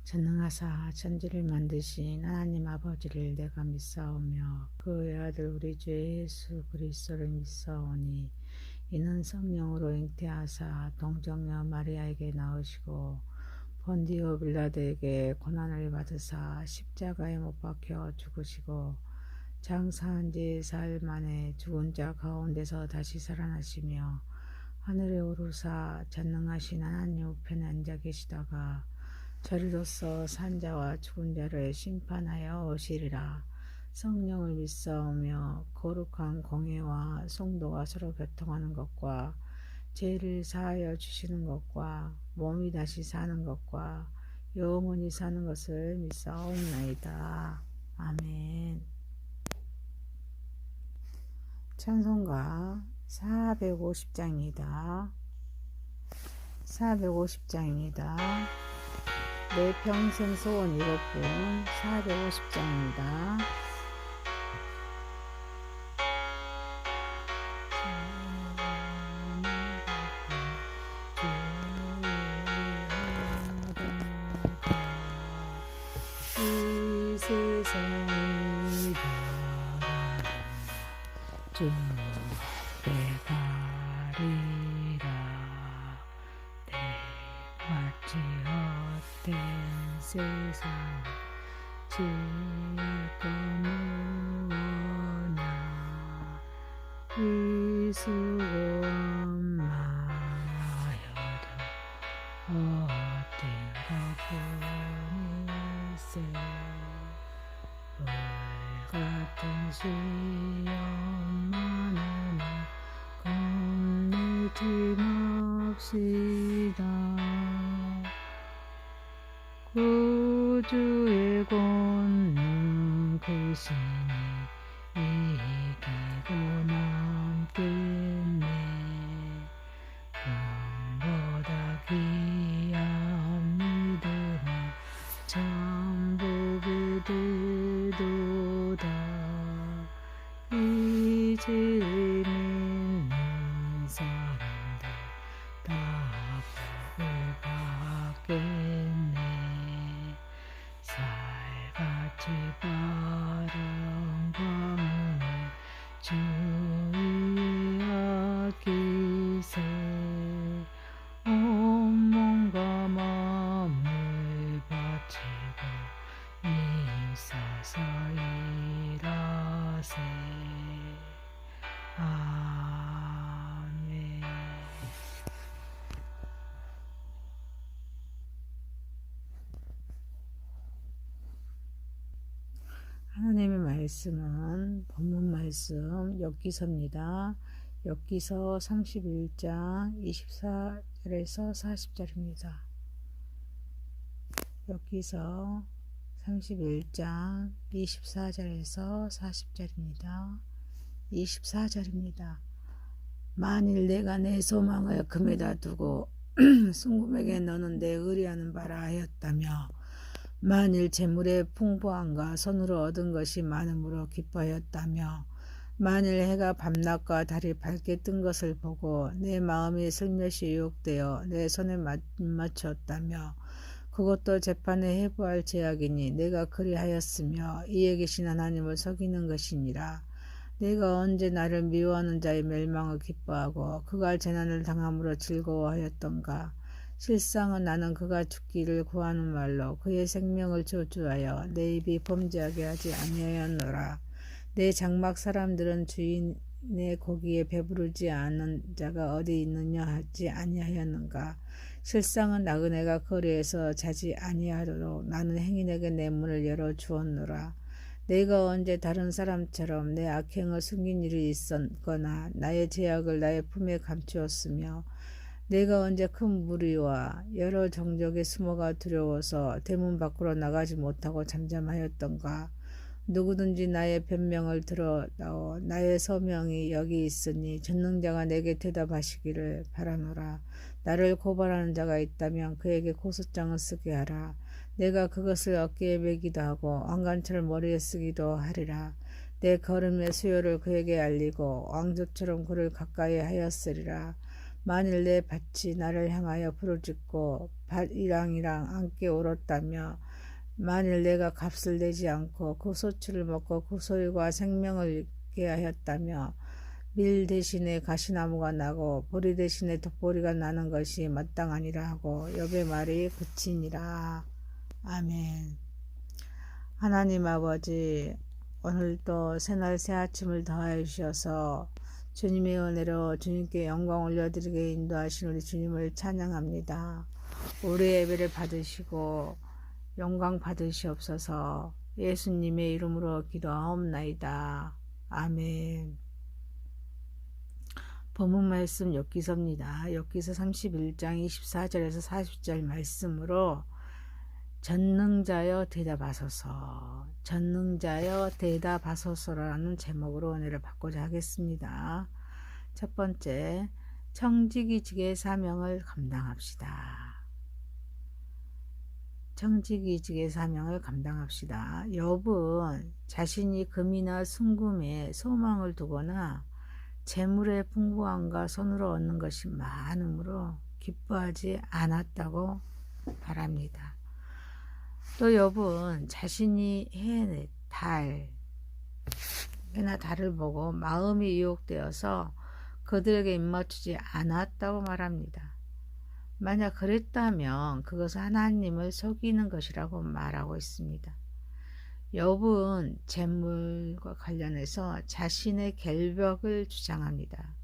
전능하사 천지를 만드신 하나님 아버지를 내가 믿사오며 그의 아들 우리 주 예수 그리스도를 믿사오니 이는 성령으로 잉태하사 동정녀 마리아에게 나으시고 본디오 빌라도에게 고난을 받으사 십자가에 못 박혀 죽으시고 장사한 지 사흘 만에 죽은 자 가운데서 다시 살아나시며 하늘에 오르사 전능하신 하나님 우편에 앉아 계시다가 저리로서 산자와 죽은 자를 심판하여 오시리라. 성령을 믿사오며 거룩한 공회와 성도가 서로 교통하는 것과 죄를 사하여 주시는 것과 몸이 다시 사는 것과 영원히 사는 것을 믿사옵나이다. 아멘. 찬송가 450장입니다. 450장입니다. 내 평생 소원 이것뿐 450장입니다. 이 세상이 바라는 주 배가리라 내 마치 헛된 세상 지고 무엇나 이 수고만 하여도 헛된 것뿐일세 불같은 시험만은 겁내지 맙시다. 구주의 권능 크시니 이기고 남겠네. 금보다 귀한 믿음은 참 복이 되도다. 이제 믿는 사람들 다 복을 받겠네. 살같이 바른 광문을 주의하기세. 온 몸과 마음을 바치고 힘써서 일하세. 아멘. 하나님의 말씀은 본문 말씀 욥기서입니다. 욥기서 31장 24절에서 40절입니다. 욥기서 31장 24절에서 40절입니다. 24절입니다. 만일 내가 내 소망을 금에다 두고 순금에게 너는 내 의뢰하는 바라 하였다며 만일 재물의 풍부함과 손으로 얻은 것이 많음으로 기뻐하였다며 만일 해가 밤낮과 달이 밝게 뜬 것을 보고 내 마음이 슬며시 유혹되어 내 손에 맞췄다며 그것도 재판에 해부할 죄악이니 내가 그리하였으며 이에 계신 하나님을 속이는 것이니라. 내가 언제 나를 미워하는 자의 멸망을 기뻐하고 그가 재난을 당함으로 즐거워하였던가. 실상은 나는 그가 죽기를 구하는 말로 그의 생명을 저주하여 내 입이 범죄하게 하지 아니하였노라. 내 장막 사람들은 주인의 고기에 배부르지 않은 자가 어디 있느냐 하지 아니하였는가. 실상은 나그네가 거리에서 자지 아니하도록 나는 행인에게 내 문을 열어주었노라. 내가 언제 다른 사람처럼 내 악행을 숨긴 일이 있었거나 나의 죄악을 나의 품에 감추었으며 내가 언제 큰 무리와 여러 정적에 숨어가 두려워서 대문 밖으로 나가지 못하고 잠잠하였던가. 누구든지 나의 변명을 들어다오 나의 서명이 여기 있으니 전능자가 내게 대답하시기를 바라노라. 나를 고발하는 자가 있다면 그에게 고소장을 쓰게 하라. 내가 그것을 어깨에 매기도 하고 왕관처를 머리에 쓰기도 하리라. 내 걸음의 수요를 그에게 알리고 왕조처럼 그를 가까이 하였으리라. 만일 내 밭이 나를 향하여 부르짖고 밭이랑이랑 함께 울었다며 만일 내가 값을 내지 않고 그 소출을 먹고 그 소유가 생명을 잃게 하였다며 밀 대신에 가시나무가 나고 보리 대신에 독보리가 나는 것이 마땅하니라 하고 욥의 말이 그치니라. 아멘. 하나님 아버지, 오늘도 새날 새아침을 더하여 주셔서 주님의 은혜로 주님께 영광 올려드리게 인도하신 우리 주님을 찬양합니다. 우리의 예배를 받으시고 영광 받으시옵소서. 예수님의 이름으로 기도하옵나이다. 아멘. 본문 말씀 욥기서입니다. 욥기서 31장 24절에서 40절 말씀으로 전능자여 대답하소서, 전능자여 대답하소서라는 제목으로 은혜를 받고자 하겠습니다. 첫 번째, 청지기직의 사명을 감당합시다. 청지기직의 사명을 감당합시다. 욥은 자신이 금이나 순금에 소망을 두거나 재물의 풍부함과 손으로 얻는 것이 많으므로 기뻐하지 않았다고 말합니다. 또 욥은 자신이 해나 달을 보고 마음이 유혹되어서 그들에게 입맞추지 않았다고 말합니다. 만약 그랬다면 그것은 하나님을 속이는 것이라고 말하고 있습니다. 욥은 재물과 관련해서 자신의 결벽을 주장합니다.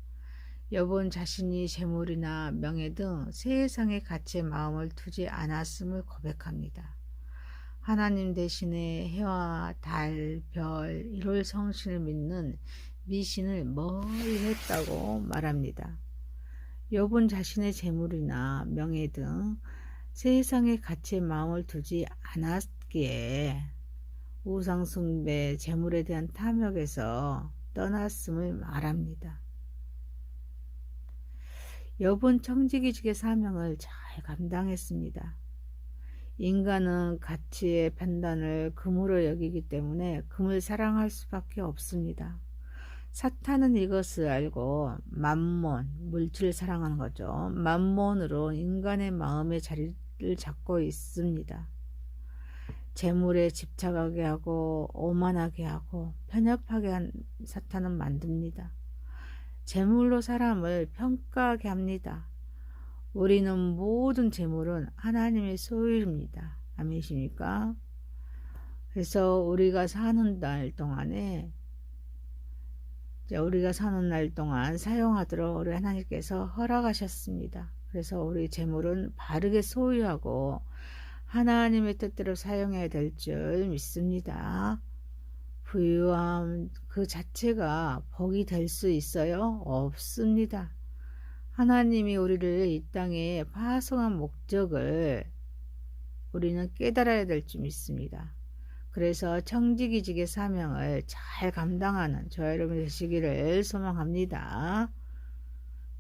욥은 자신이 재물이나 명예 등 세상의 가치에 마음을 두지 않았음을 고백합니다. 하나님 대신에 해와 달, 별, 일월 성신을 믿는 미신을 멀리 했다고 말합니다. 욥은 자신의 재물이나 명예 등 세상의 가치에 마음을 두지 않았기에 우상숭배, 재물에 대한 탐욕에서 떠났음을 말합니다. 욥은 청지기직의 사명을 잘 감당했습니다. 인간은 가치의 판단을 금으로 여기기 때문에 금을 사랑할 수밖에 없습니다. 사탄은 이것을 알고 만몬, 물질을 사랑하는 거죠. 만몬으로 인간의 마음의 자리를 잡고 있습니다. 재물에 집착하게 하고 오만하게 하고 편협하게 한 사탄은 만듭니다. 재물로 사람을 평가하게 합니다. 우리는 모든 재물은 하나님의 소유입니다. 아멘이십니까? 그래서 우리가 사는 날 동안 사용하도록 우리 하나님께서 허락하셨습니다. 그래서 우리 재물은 바르게 소유하고 하나님의 뜻대로 사용해야 될 줄 믿습니다. 부유함 그 자체가 복이 될 수 있어요? 없습니다. 하나님이 우리를 이 땅에 파송한 목적을 우리는 깨달아야 될 줄 믿습니다. 그래서 청지기직의 사명을 잘 감당하는 저와 여러분 되시기를 소망합니다.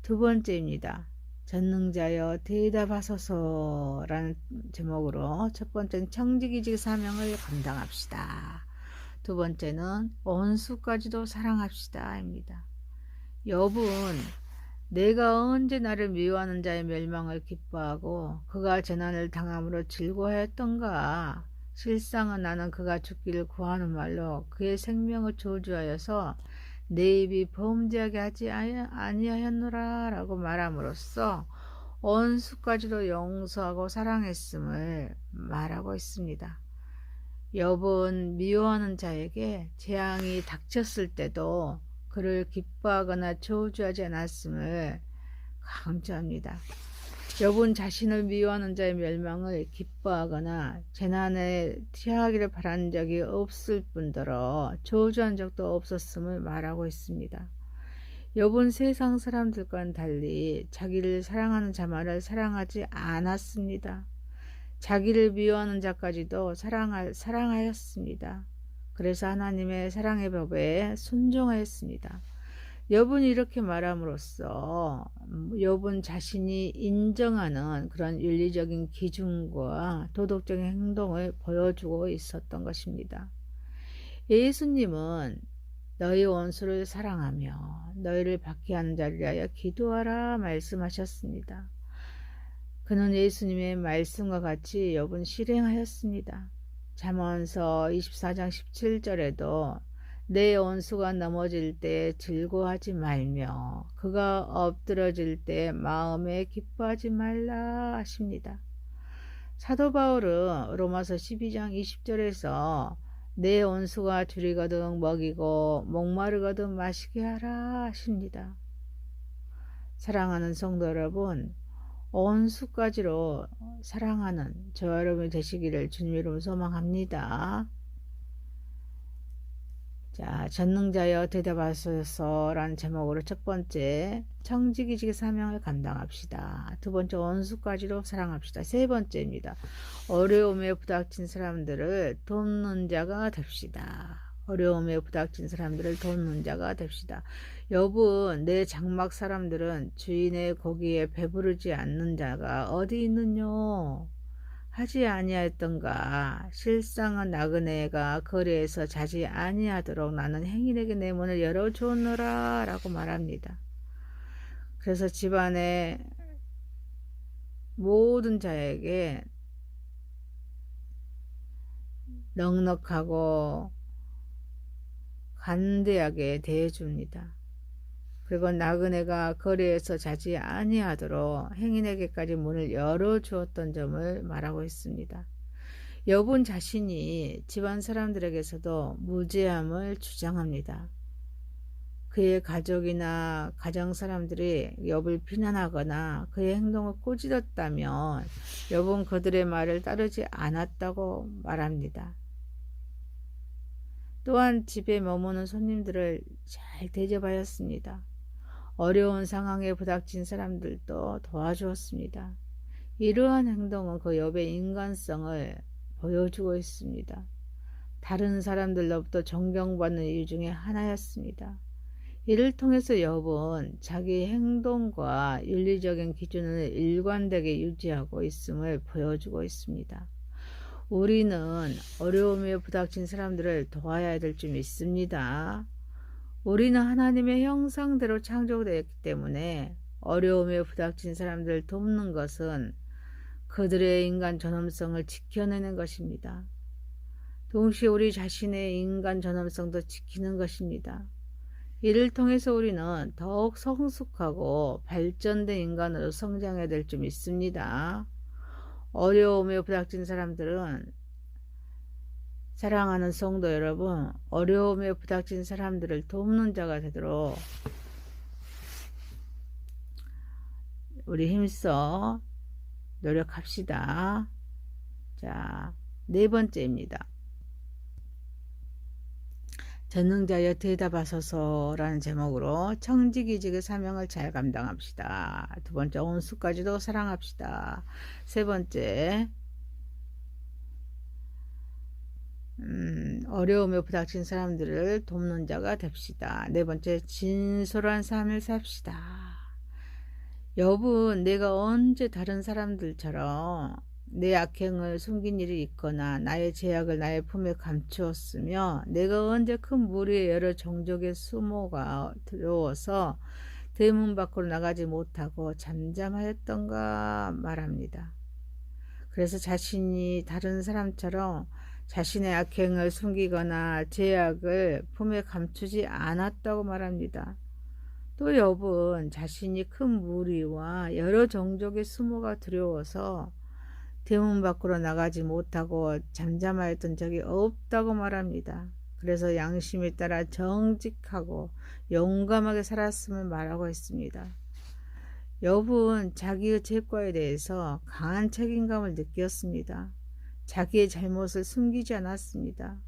두 번째입니다. 전능자여 대답하소서라는 제목으로 첫 번째는 청지기직 사명을 감당합시다. 두 번째는 원수까지도 사랑합시다입니다. 욥은 내가 언제 나를 미워하는 자의 멸망을 기뻐하고 그가 재난을 당함으로 즐거워했던가. 실상은 나는 그가 죽기를 구하는 말로 그의 생명을 저주하여서 내 입이 범죄하게 하지 아니하였노라 라고 말함으로써 원수까지도 용서하고 사랑했음을 말하고 있습니다. 욥은 미워하는 자에게 재앙이 닥쳤을 때도 그를 기뻐하거나 저주하지 않았음을 강조합니다. 욥은 자신을 미워하는 자의 멸망을 기뻐하거나 재난에 취하기를 바란 적이 없을 뿐더러 저주한 적도 없었음을 말하고 있습니다. 욥은 세상 사람들과는 달리 자기를 사랑하는 자만을 사랑하지 않았습니다. 자기를 미워하는 자까지도 사랑하였습니다. 그래서 하나님의 사랑의 법에 순종하였습니다. 욥은 이렇게 말함으로써 욥은 자신이 인정하는 그런 윤리적인 기준과 도덕적인 행동을 보여주고 있었던 것입니다. 예수님은 너희 원수를 사랑하며 너희를 박해하는 자를 위하여 기도하라 말씀하셨습니다. 그는 예수님의 말씀과 같이 욥은 실행하였습니다. 잠언서 24장 17절에도 내 원수가 넘어질 때 즐거워하지 말며 그가 엎드러질 때 마음에 기뻐하지 말라 하십니다. 사도 바울은 로마서 12장 20절에서 내 원수가 줄이거든 먹이고 목마르거든 마시게 하라 하십니다. 사랑하는 성도 여러분, 원수까지로 사랑하는 저와 여러분이 되시기를 주님 이름으로 소망합니다. 자, 전능자여 대답하소서라는 제목으로 첫 번째, 청지기직의 사명을 감당합시다. 두 번째, 원수까지로 사랑합시다. 세 번째입니다. 어려움에 부닥친 사람들을 돕는 자가 됩시다. 어려움에 부닥친 사람들을 돕는 자가 됩시다. 욥은 내 장막 사람들은 주인의 고기에 배부르지 않는 자가 어디 있느뇨? 하지 아니하였던가. 실상은 나그네가 거리에서 자지 아니하도록 나는 행인에게 내 문을 열어주노라 라고 말합니다. 그래서 집안의 모든 자에게 넉넉하고 간대하게 대해줍니다. 그리고 나그네가 거리에서 자지 아니하도록 행인에게까지 문을 열어주었던 점을 말하고 있습니다. 욥은 자신이 집안 사람들에게서도 무죄함을 주장합니다. 그의 가족이나 가정 사람들이 욥을 비난하거나 그의 행동을 꼬집었다면 욥은 그들의 말을 따르지 않았다고 말합니다. 또한 집에 머무는 손님들을 잘 대접하였습니다. 어려운 상황에 부닥친 사람들도 도와주었습니다. 이러한 행동은 그 욥의 인간성을 보여주고 있습니다. 다른 사람들로부터 존경받는 이유 중에 하나였습니다. 이를 통해서 욥은 자기 행동과 윤리적인 기준을 일관되게 유지하고 있음을 보여주고 있습니다. 우리는 어려움에 부닥친 사람들을 도와야 될 줄 믿습니다. 우리는 하나님의 형상대로 창조되었기 때문에 어려움에 부닥친 사람들을 돕는 것은 그들의 인간 존엄성을 지켜내는 것입니다. 동시에 우리 자신의 인간 존엄성도 지키는 것입니다. 이를 통해서 우리는 더욱 성숙하고 발전된 인간으로 성장해야 될 줄 믿습니다. 어려움에 부닥친 사람들은, 사랑하는 성도 여러분, 어려움에 부닥친 사람들을 돕는 자가 되도록 우리 힘써 노력합시다. 자, 네 번째입니다. 전능자여 대답하소서라는 제목으로 청지기직의 사명을 잘 감당합시다. 두 번째, 원수까지도 사랑합시다. 세 번째, 어려움에 부닥친 사람들을 돕는 자가 됩시다. 네 번째, 진솔한 삶을 삽시다. 욥은 내가 언제 다른 사람들처럼 내 악행을 숨긴 일이 있거나 나의 죄악을 나의 품에 감추었으며 내가 언제 큰 무리의 여러 종족의 수모가 들어와서 대문 밖으로 나가지 못하고 잠잠하였던가 말합니다. 그래서 자신이 다른 사람처럼 자신의 악행을 숨기거나 죄악을 품에 감추지 않았다고 말합니다. 또 욥은 자신이 큰 무리와 여러 종족의 수모가 두려워서 대문 밖으로 나가지 못하고 잠잠하였던 적이 없다고 말합니다. 그래서 양심에 따라 정직하고 용감하게 살았음을 말하고 있습니다. 욥은 자기의 죄과에 대해서 강한 책임감을 느꼈습니다. 자기의 잘못을 숨기지 않았습니다.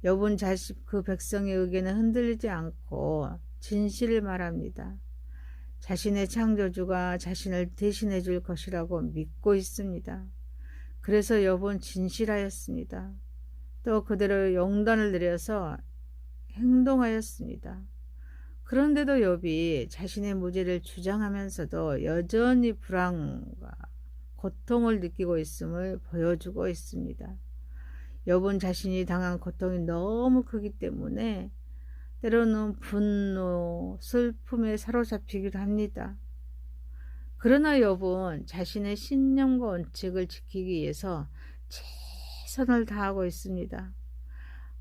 욥은 그 백성의 의견에 흔들리지 않고 진실을 말합니다. 자신의 창조주가 자신을 대신해 줄 것이라고 믿고 있습니다. 그래서 욥은 진실하였습니다. 또 그대로 용단을 내려서 행동하였습니다. 그런데도 욥이 자신의 무죄를 주장하면서도 여전히 불안과 고통을 느끼고 있음을 보여주고 있습니다. 욥은 자신이 당한 고통이 너무 크기 때문에 때로는 분노, 슬픔에 사로잡히기도 합니다. 그러나 욥은 자신의 신념과 원칙을 지키기 위해서 최선을 다하고 있습니다.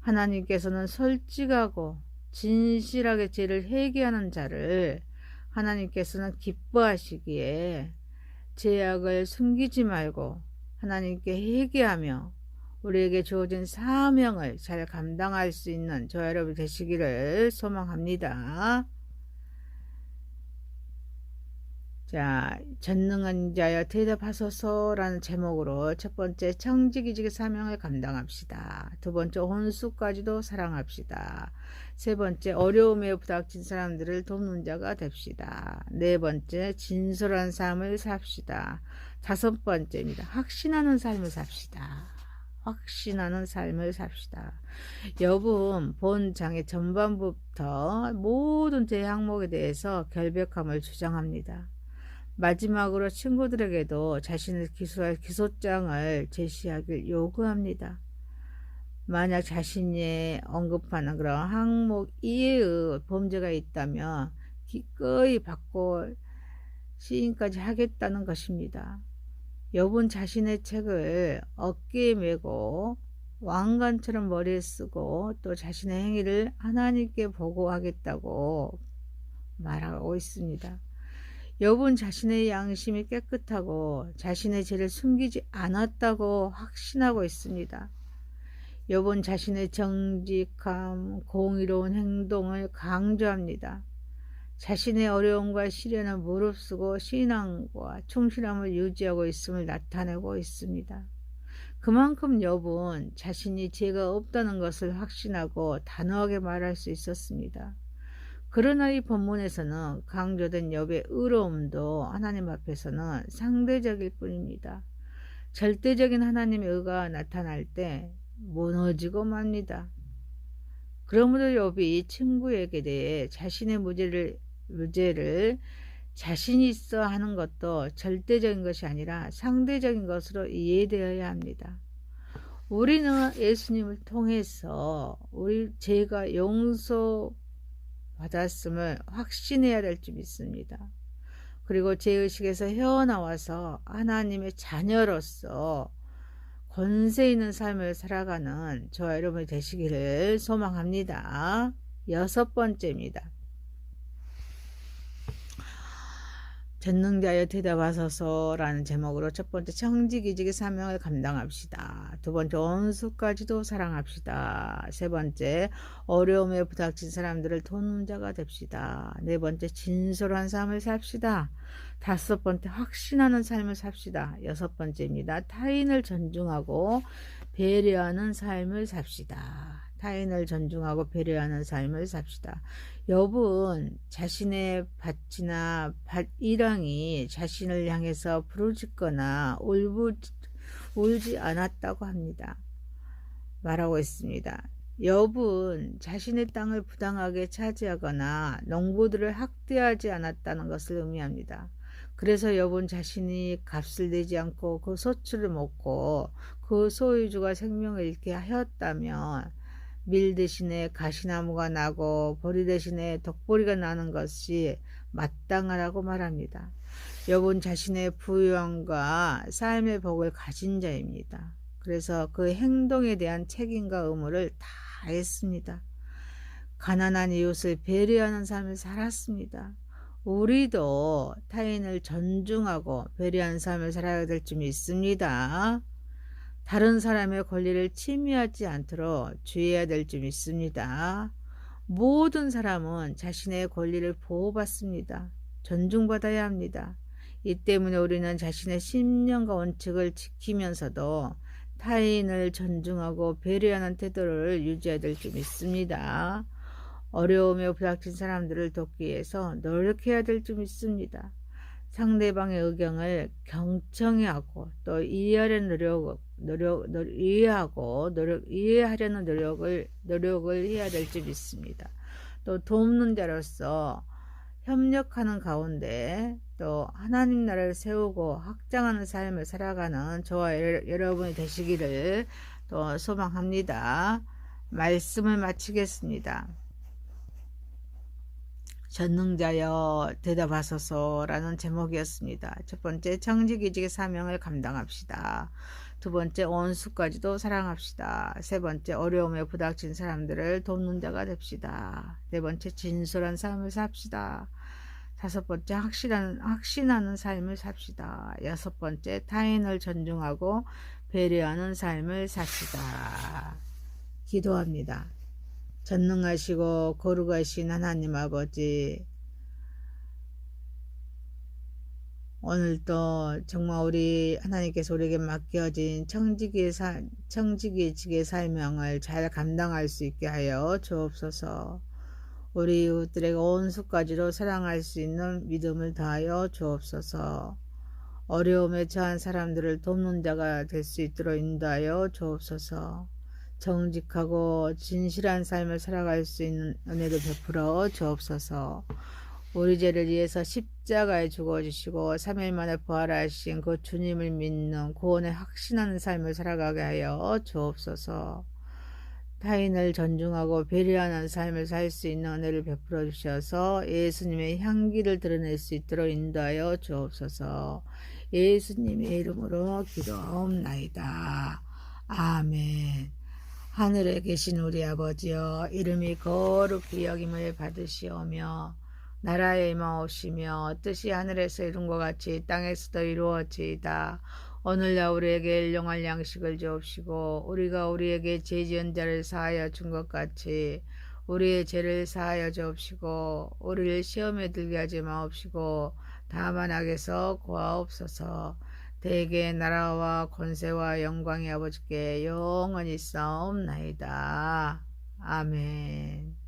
하나님께서는 솔직하고 진실하게 죄를 회개하는 자를 하나님께서는 기뻐하시기에 죄악을 숨기지 말고 하나님께 회개하며 우리에게 주어진 사명을 잘 감당할 수 있는 저와 여러분 되시기를 소망합니다. 자, 전능한 자여 대답하소서라는 제목으로 첫 번째 청지기직의 사명을 감당합시다. 두 번째 혼수까지도 사랑합시다. 세 번째 어려움에 부닥친 사람들을 돕는 자가 됩시다. 네 번째 진솔한 삶을 삽시다. 다섯 번째입니다. 확신하는 삶을 삽시다. 확신하는 삶을 삽시다. 욥은 본 장의 전반부부터 모든 제 항목에 대해서 결백함을 주장합니다. 마지막으로 친구들에게도 자신을 기소할 기소장을 제시하길 요구합니다. 만약 자신이 언급하는 그런 항목 이외의 범죄가 있다면 기꺼이 받고 시인까지 하겠다는 것입니다. 욥은 자신의 책을 어깨에 메고 왕관처럼 머리에 쓰고 또 자신의 행위를 하나님께 보고하겠다고 말하고 있습니다. 욥은 자신의 양심이 깨끗하고 자신의 죄를 숨기지 않았다고 확신하고 있습니다. 욥은 자신의 정직함, 공의로운 행동을 강조합니다. 자신의 어려움과 시련을 무릅쓰고 신앙과 충실함을 유지하고 있음을 나타내고 있습니다. 그만큼 욥은 자신이 죄가 없다는 것을 확신하고 단호하게 말할 수 있었습니다. 그러나 이 본문에서는 강조된 욥의 의로움도 하나님 앞에서는 상대적일 뿐입니다. 절대적인 하나님의 의가 나타날 때 무너지고 맙니다. 그러므로 욥이 친구에게 대해 자신의 무죄를 자신 있어 하는 것도 절대적인 것이 아니라 상대적인 것으로 이해되어야 합니다. 우리는 예수님을 통해서 우리 죄가 용서받았음을 확신해야 될 줄 믿습니다. 그리고 죄의식에서 헤어나와서 하나님의 자녀로서 권세 있는 삶을 살아가는 저와 여러분이 되시기를 소망합니다. 여섯 번째입니다. 전능자여 대답하소서라는 제목으로 첫 번째 청지기직의 사명을 감당합시다. 두 번째 원수까지도 사랑합시다. 세 번째 어려움에 부닥친 사람들을 돕는 자가 됩시다. 네 번째 진솔한 삶을 삽시다. 다섯 번째 확신하는 삶을 삽시다. 여섯 번째입니다. 타인을 존중하고 배려하는 삶을 삽시다. 타인을 존중하고 배려하는 삶을 삽시다. 욥은 자신의 밭이나 밭 일왕이 자신을 향해서 부르짖거나 울지 않았다고 합니다. 말하고 있습니다. 욥은 자신의 땅을 부당하게 차지하거나 농부들을 학대하지 않았다는 것을 의미합니다. 그래서 욥은 자신이 값을 내지 않고 그 소출을 먹고 그 소유주가 생명을 잃게 하였다면 밀 대신에 가시나무가 나고 보리 대신에 덕보리가 나는 것이 마땅하라고 말합니다. 욥은 자신의 부유함과 삶의 복을 가진 자입니다. 그래서 그 행동에 대한 책임과 의무를 다 했습니다. 가난한 이웃을 배려하는 삶을 살았습니다. 우리도 타인을 존중하고 배려하는 삶을 살아야 될 줄 믿습니다. 다른 사람의 권리를 침해하지 않도록 주의해야 될 줄 믿습니다. 모든 사람은 자신의 권리를 보호받습니다. 존중받아야 합니다. 이 때문에 우리는 자신의 신념과 원칙을 지키면서도 타인을 존중하고 배려하는 태도를 유지해야 될 줄 믿습니다. 어려움에 부닥친 사람들을 돕기 위해서 노력해야 될 줄 믿습니다. 상대방의 의견을 경청하고 또 이해하려는 노력을 해야 될 줄 믿습니다. 또 돕는 자로서 협력하는 가운데 또 하나님 나라를 세우고 확장하는 삶을 살아가는 저와 여러분이 되시기를 또 소망합니다. 말씀을 마치겠습니다. 전능자여 대답하소서라는 제목이었습니다. 첫 번째, 청지기직의 사명을 감당합시다. 두 번째, 온수까지도 사랑합시다. 세 번째, 어려움에 부닥친 사람들을 돕는 자가 됩시다. 네 번째, 진솔한 삶을 삽시다. 다섯 번째, 확신하는 삶을 삽시다. 여섯 번째, 타인을 존중하고 배려하는 삶을 삽시다. 기도합니다. 전능하시고 거룩하신 하나님 아버지, 오늘도 정말 우리 하나님께서 우리에게 맡겨진 청지기직의 사명을 잘 감당할 수 있게 하여 주옵소서. 우리 이웃들에게 온 수까지로 사랑할 수 있는 믿음을 다하여 주옵소서. 어려움에 처한 사람들을 돕는 자가 될 수 있도록 인도하여 주옵소서. 정직하고 진실한 삶을 살아갈 수 있는 은혜도 베풀어 주옵소서. 우리 죄를 위해서 십자가에 죽어주시고 3일 만에 부활하신 그 주님을 믿는 구원에 확신하는 삶을 살아가게 하여 주옵소서. 타인을 존중하고 배려하는 삶을 살 수 있는 은혜를 베풀어 주셔서 예수님의 향기를 드러낼 수 있도록 인도하여 주옵소서. 예수님의 이름으로 기도하옵나이다. 아멘. 하늘에 계신 우리 아버지여, 이름이 거룩히 여김을 받으시오며 나라에 임하옵시며 뜻이 하늘에서 이룬 것 같이 땅에서도 이루어지이다. 오늘날 우리에게 일용할 양식을 주옵시고 우리가 우리에게 죄 지은 자를 사하여 준 것 같이 우리의 죄를 사하여 주옵시고 우리를 시험에 들게 하지 마옵시고 다만 악에서 구하옵소서. 대개 나라와 권세와 영광이 아버지께 영원히 싸움나이다. 아멘.